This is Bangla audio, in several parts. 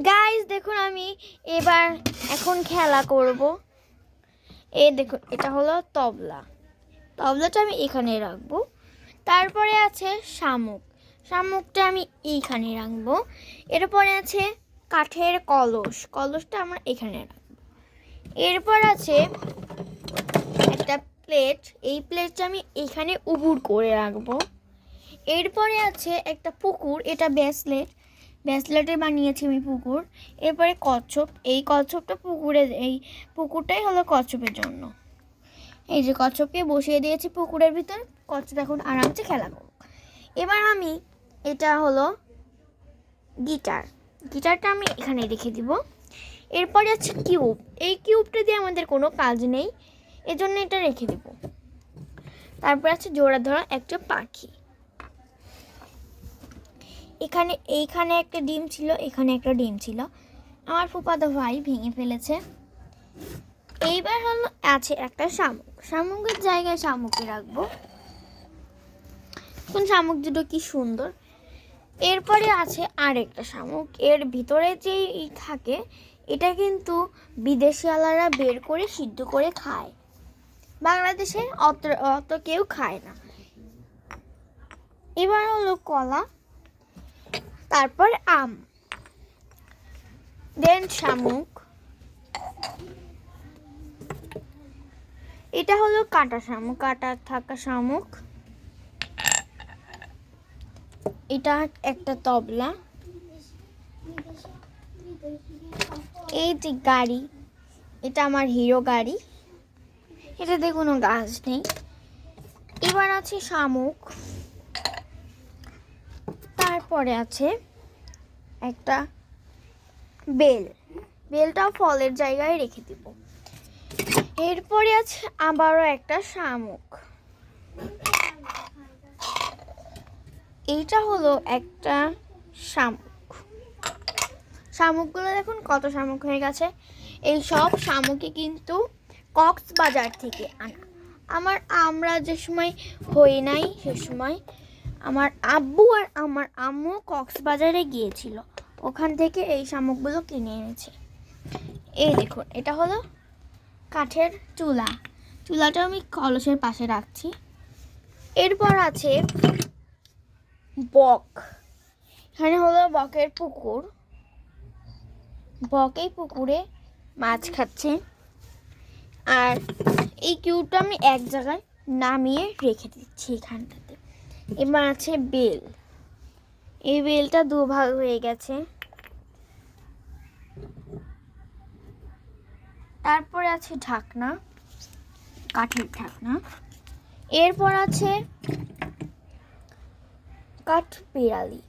গাইস দেখুন আমি এবার এখন খেলা করব। এই দেখুন এটা হলো তবলা। তবলাটা আমি এখানে রাখবো। তারপরে আছে শামুক। শামুকটা আমি এইখানে রাখবো। এরপরে আছে কাঠের কলস। কলসটা আমরা এখানে রাখবো। এরপর আছে একটা প্লেট। এই প্লেটটা আমি এখানে উবুড় করে রাখবো। এরপরে আছে একটা পুকুর। এটা ব্যাসলেটে বানিয়েছি আমি পুকুর। এরপরে কচ্ছপ। এই কচ্ছপটা এই পুকুরটাই হলো কচ্ছপের জন্য। এই যে কচ্ছপকে বসিয়ে দিয়েছি পুকুরের ভিতর। কচ্ছপ এখন আরামসে খেলা করুক। এবার আমি এটা হলো গিটার। গিটারটা আমি এখানে রেখে দিব। এরপরে আছে কিউব। এই কিউবটা দিয়ে আমাদের কোনো কাজ নেই, এজন্য এটা রেখে দিব। তারপর আছে জোড়া ধরা একটা পাখি। এইখানে একটা ডিম ছিল, এখানে একটা ডিম ছিল। আমার ফুফাতো ভাই ভেঙে ফেলেছে। এইবার হলো আছে একটা শামুক। শামুকের জায়গায় শামুককে রাখবো। কোন শামুক দুটো কি সুন্দর। এরপরে আছে আরেকটা শামুক। এর ভিতরে যে থাকে এটা কিন্তু বিদেশিয়ালারা বের করে সিদ্ধ করে খায়। বাংলাদেশে অত কেউ খায় না। এবার হলো কলা, তারপর আম, দেন শামুক। এটা হলো কাটা শামুক, কাটা থাকা শামুক। এটা একটা তবলা। এই যে গাড়ি, এটা আমার হিরো গাড়ি। এটাতে কোনো গাছ নেই। এবার আছে শামুক। তারপরে আছে একটা বেল। বেলটাও ফলের জায়গায় রেখে দিব। এরপরে আছে আবারও একটা শামুক। এইটা হলো একটা শামুক। শামুকগুলো দেখুন কত শামুক হয়ে গেছে। এই সব শামুকই কিন্তু কক্সবাজার থেকে আনা। আমরা যে সময় হই নাই সে সময় আমার আব্বু আর আমার আম্মু কক্সবাজারে গিয়েছিল, ওখান থেকে এই শামুকগুলো কিনে এনেছে। এই দেখুন এটা হলো কাঠের চুলা। চুলাটা আমি কলসের পাশে রাখছি। এরপর আছে বক। এখানে হলো বকের পুকুর। বক এই পুকুরে মাছ খাচ্ছে। আর এই কিউবটা আমি এক জায়গায় নামিয়ে রেখে দিচ্ছি এখানটাতে। এবার আছে বেল। এই বেলটা দুভাগ হয়ে গেছে। তারপরে আছে ঢাকনা, কাঠের ঢাকনা। এরপর আছে কাঠবিড়ালি।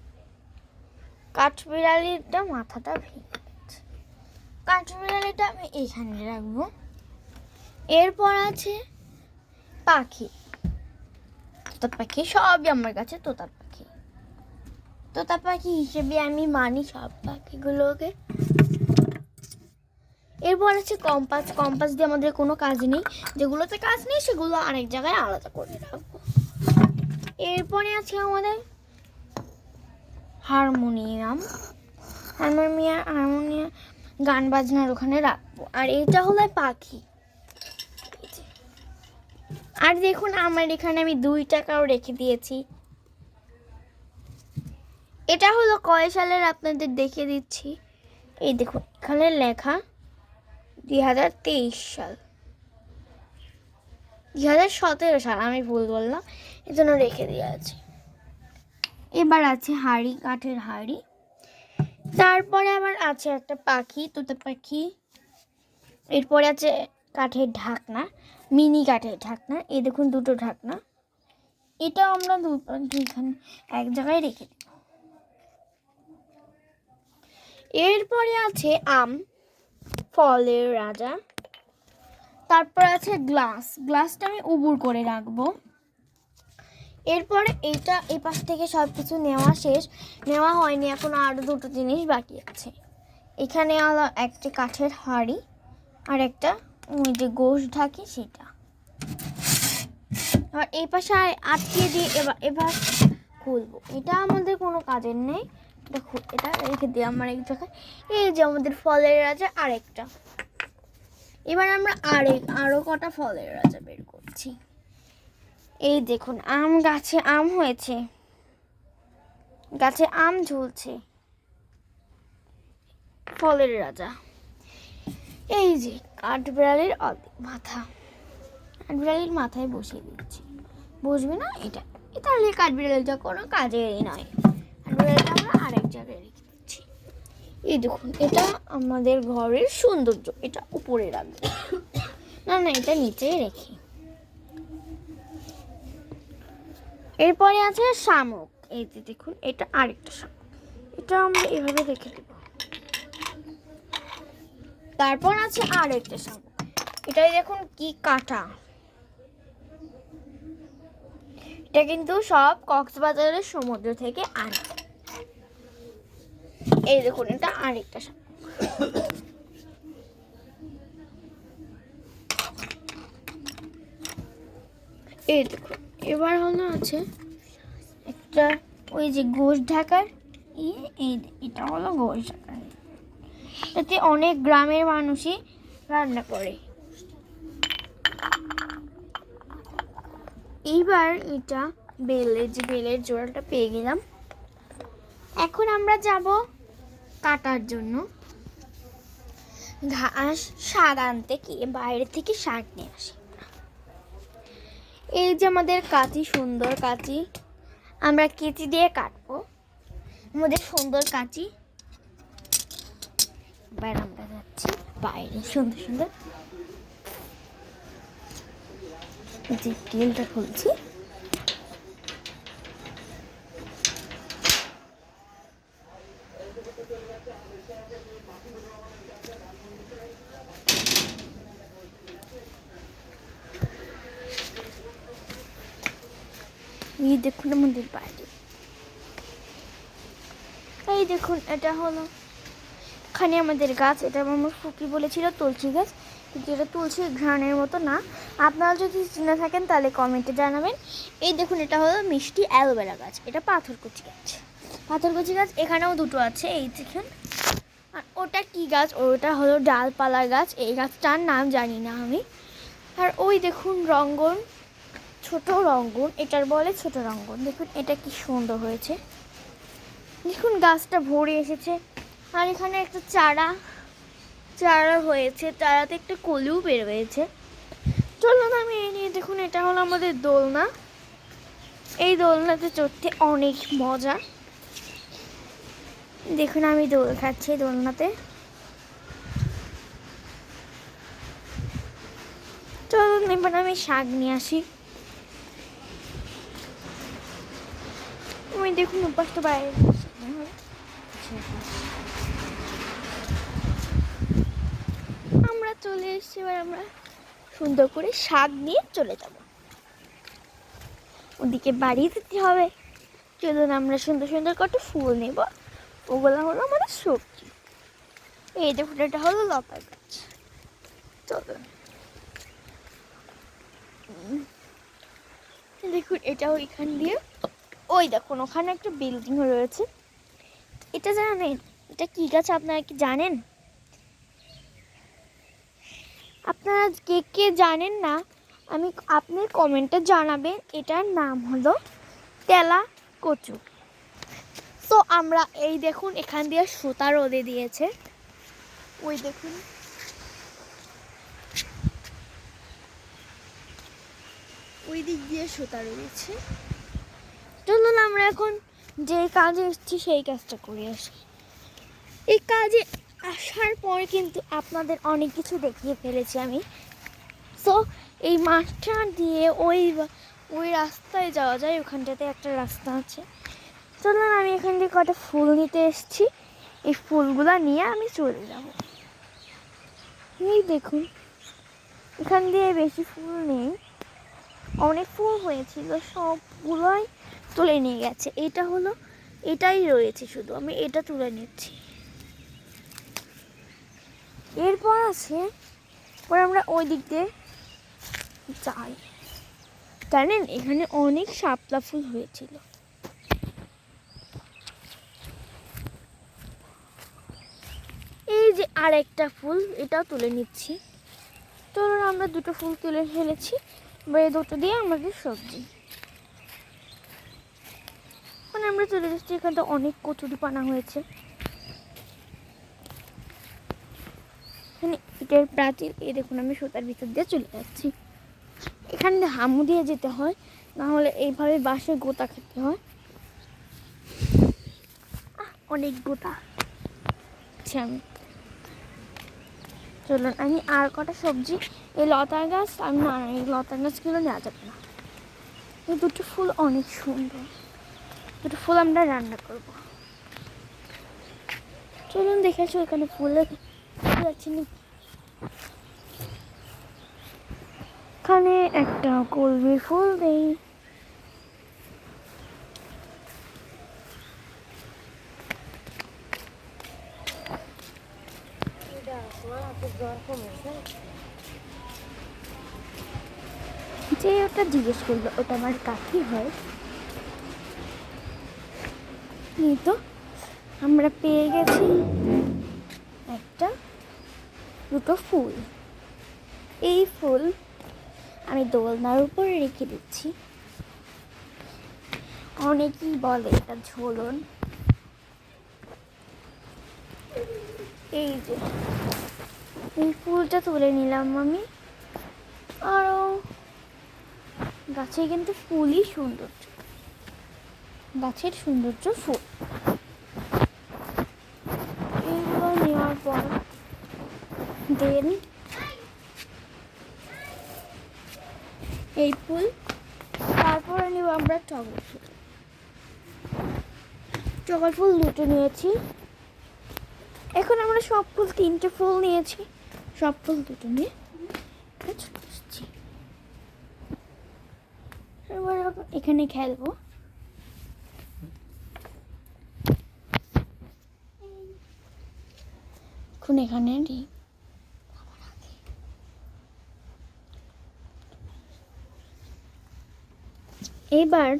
কাঠবিড়ালিটা মাথাটা ভেঙে গেছে। কাঠবিড়ালিটা আমি এখানে রাখবো। এরপর আছে পাখি। তোতা পাখি সবই আমার কাছে তোতা পাখি। তোতা পাখি হিসেবে আমি মানি সব পাখিগুলোকে। এরপর আছে কম্পাস। কম্পাস দিয়ে আমাদের কোনো কাজ নেই, যেগুলোতে কাজ নেই সেগুলো আরেক জায়গায় আলাদা করে রাখবো। এরপরে আছে আমাদের হারমোনিয়াম। হারমোনিয়াম গান বাজনার ওখানে রাখবো। আর এটা হলো পাখি। আর দেখুন আমার এখানে আমি 2 টাকাও রেখে দিয়েছি। এটা হলো কয় সালের আপনাদের দেখিয়ে দিচ্ছি। এই দেখুন এখানে লেখা 2023 সাল, 2017 সাল, আমি ভুল বললাম, এই জন্য রেখে দিয়ে আছে। এবার আছে হাঁড়ি, কাঠের হাঁড়ি। তারপরে আবার আছে একটা পাখি, তোতা পাখি। এরপরে আছে কাঠের ঢাকনা, মিনি কাঠের ঢাকনা। এই দেখুন দুটো ঢাকনা। এটা আমরা দুইখানে এক জায়গায় রেখে দেব। এরপরে আছে আম, ফলের রাজা। তারপর আছে গ্লাস। গ্লাসটা আমি উবুড় করে রাখবো। এরপরে এইটা এই পাশ থেকে সব কিছু নেওয়া শেষ। নেওয়া হয়নি, এখন আরও দুটো জিনিস বাকি আছে। এখানে হলো একটা কাঠের হাঁড়ি আর একটা ওই যে গোশ ঢাকি সেটা। আর এই পাশে আটকিয়ে দিয়ে এবার খুলবো। এটা আমাদের কোনো কাজের নেই, দেখো এটা রেখে দিই আমার এক জায়গায়। এই যে আমাদের ফলের রাজা আরেকটা। এবার আমরা আরো কটা ফলের রাজা বের করছি। এই দেখুন আম গাছে আম হয়েছে, গাছে আম ঝুলছে। ফলের রাজা এই যে কাঠবিড়ালির মাথা, কাঠবিড়ালির মাথায় বসিয়ে দিচ্ছি। বসবে না এটা, তাহলে কাঠবিড়ালিটা কোনো কাজেরই নয়। কাঠবিড়ালিটা আমরা আরেক জায়গায় রেখে দিচ্ছি। এই দেখুন এটা আমাদের ঘরের সৌন্দর্য, এটা উপরে রাখবো না, এটা নিচেই রেখে। এরপরে আছে শামুক। এই যে দেখুন এটা আরেকটা শামুক, এটা আমরা এভাবে রেখে দেব। তারপর আছে আরেকটা শামুক, এটাই দেখুন কি কাটা। এটা কিন্তু সব কক্সবাজারের সমুদ্র থেকে আনা। এই দেখুন এটা আরেকটা শামুক। এই দেখুন এবার হলো আছে একটা ওই যে গোশ ঢাকার এটা হলো গোশ ঢাকার। এতে অনেক গ্রামের মানুষই রান্না করে। এইবার এটা বেলের জোড়াটা পেয়ে গেলাম। এখন আমরা যাব কাটার জন্য ঘাস, শাক আনতে, কি বাইরে থেকে শাক নিয়ে আসি। এই যে আমাদের কাঁচি, সুন্দর কাঁচি, আমরা কেচি দিয়ে কাটবো আমাদের সুন্দর কাঁচি। এবার আমরা যাচ্ছি বাইরে সুন্দর সুন্দর যে তেলটা খুলছি। এই দেখুন আমাদের বাইরে, এই দেখুন এটা হলো এখানে আমাদের গাছ। এটা আমার ফুপি বলেছিল তুলসী গাছ, কিন্তু এটা তুলসী ঘ্রাণের মতো না। আপনারা যদি চিনে থাকেন তাহলে কমেন্টে জানাবেন। এই দেখুন এটা হলো মিষ্টি অ্যালোভেরা গাছ, এটা পাথরকুচি গাছ। পাথরকুচি গাছ এখানেও দুটো আছে, এই দেখুন। আর ওটা কি গাছ? ওটা হলো ডালপালা গাছ, এই গাছটার নাম জানি না আমি। আর ওই দেখুন রঙ্গন, ছোট রঙ্গন, এটার বলে ছোট রঙ্গন। দেখুন এটা কি সুন্দর হয়েছে, দেখুন গাছটা ভরে এসেছে। আর এখানে একটা চারা হয়েছে, চারাতে একটা কলিও বের হয়েছে। চলুন আমি এই নিয়ে, দেখুন এটা হলো আমাদের দোলনা। এই দোলনাতে চড়তে অনেক মজা। দেখুন আমি দোল খাচ্ছি দোলনাতে। চলুন এবার আমি শাক নিয়ে আসি। ওই দেখুন উপাসটা বাইরে, আমরা চলে এসেছি। এবার আমরা সুন্দর করে শাক নিয়ে চলে যাব, ওদিকে বাড়ি যেতে হবে। চলুন আমরা সুন্দর সুন্দর কত ফুল নেব, ওগুলো হলো আমাদের সবজি। এই দেখুন এটা হলো লতা গাছ। চলুন দেখুন এটাও এখান দিয়ে, ওই দেখুন ওখানে একটা বিল্ডিং রয়েছে। এটা জানেন এটা কি গাছ? আপনারা কি জানেন? আপনারা কে কে জানেন না আপনি কমেন্টে জানাবেন। এটার নাম হলো তেলা কচু। তো আমরা এই দেখুন এখান দিয়ে সুতা রোদে দিয়েছে, ওই দেখুন ওই দিক দিয়ে সুতা রয়েছে। চলুন আমরা এখন যে কাজে এসেছি সেই কাজটা করে আসি। এই কাজে আসার পর কিন্তু আপনাদের অনেক কিছু দেখিয়ে ফেলেছি আমি। তো এই মাঠটা দিয়ে ওই রাস্তায় যাওয়া যায়, ওখানটাতে একটা রাস্তা আছে। চলুন আমি এখান থেকে কটা ফুল নিতে এসেছি, এই ফুলগুলো নিয়ে আমি চলে যাব। এই দেখুন এখান দিয়ে বেশি ফুল নেই, অনেক ফুল হয়েছিল, সবগুলোই তুলে নিয়ে গেছে। এটাই রয়েছে, শুধু আমি এটা তুলে নিচ্ছি। এরপর আছে আমরা ওই দিক দিয়ে যাই। জানেন এখানে অনেক শাপলা ফুল হয়েছিল। আর একটা ফুল, এটাও তুলে নিচ্ছি। চলুন আমরা দুটো ফুল তুলে ফেলেছি, এবার এই দুটো দিয়ে আমাদের সবজি। মানে আমরা চলে যাচ্ছি, এখানে তো অনেক কচুরি পানা হয়েছে। এখানে ইটের প্রাচীর, এই দেখুন আমি সুতার ভিতর দিয়ে চলে যাচ্ছি। এখানে হামু দিয়ে যেতে হয়, না হলে এইভাবে বাঁশের গোতা খেতে হয়। অনেক গোতা আচ্ছা। আমি চলুন আমি আর কটা সবজি, এই লতার গাছ আমি না, এই লতার গাছগুলো নেওয়া যাবে না। এই দুটো ফুল অনেক সুন্দর, দুটো ফুল আমরা রান্না করব। চলুন দেখেছো এখানে ফুল আছে নাকি। এখানে একটা কলমির ফুল দেই। যে ওটা জিজ্ঞেস করলো ওটা আমার কাকি হয়। এই তো আমরা পেয়ে গেছি একটা দুটো ফুল। এই ফুল আমি দোলনার উপরে রেখে দিচ্ছি। অনেকেই বলে এটা ঝোলন। এই যে এই ফুলটা তুলে নিলাম আমি। আরও গাছে কিন্তু ফুলই সৌন্দর্য, গাছের সৌন্দর্য ফুল। এইগুলো নেওয়ার পর দেন এই ফুল, তারপরে নেব আমরা টগর ফুল। টগর ফুল দুটো নিয়েছি। এখন আমরা সব ফুল, তিনটে ফুল নিয়েছি, সব ফুল দুটো নিয়ে চলে এসেছি। এবার এখানে খেলবো। এখন এখানে এবার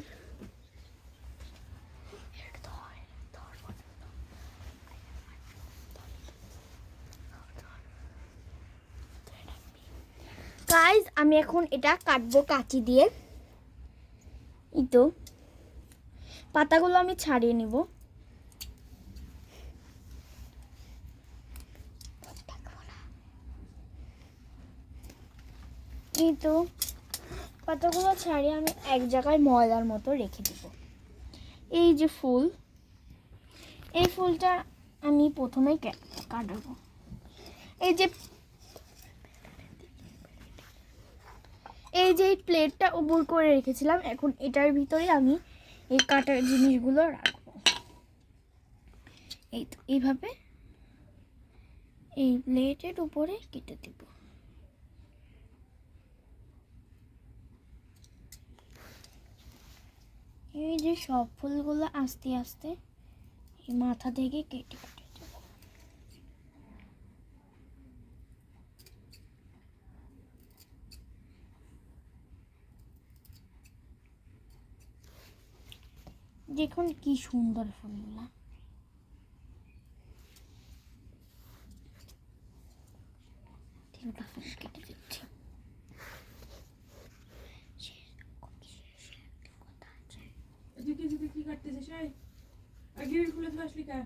গাইস আমি এখন এটা কাটবো কাঁচি দিয়ে। এই তো পাতাগুলো আমি ছাড়িয়ে নিব। এই তো পাতাগুলো ছাড়িয়ে আমি এক জায়গায় ময়লার মতো রেখে দেব। এই যে ফুল, এই ফুলটা আমি প্রথমেই কাটবো। এই যে এই প্লেটটা উপর করে রেখেছিলাম, এখন এটার ভিতরে আমি এই কাটার জিনিসগুলো রাখবো। এই তো এইভাবে এই প্লেটের উপরে কেটে দেব। এই যে সব ফুলগুলো আস্তে আস্তে এই মাথা থেকে কেটে কেটে দেব। দেখুন কি সুন্দর ফুলগুলা। কেটে দিচ্ছি। কি কাটতেছিস? আগে ফুলে আসলি কা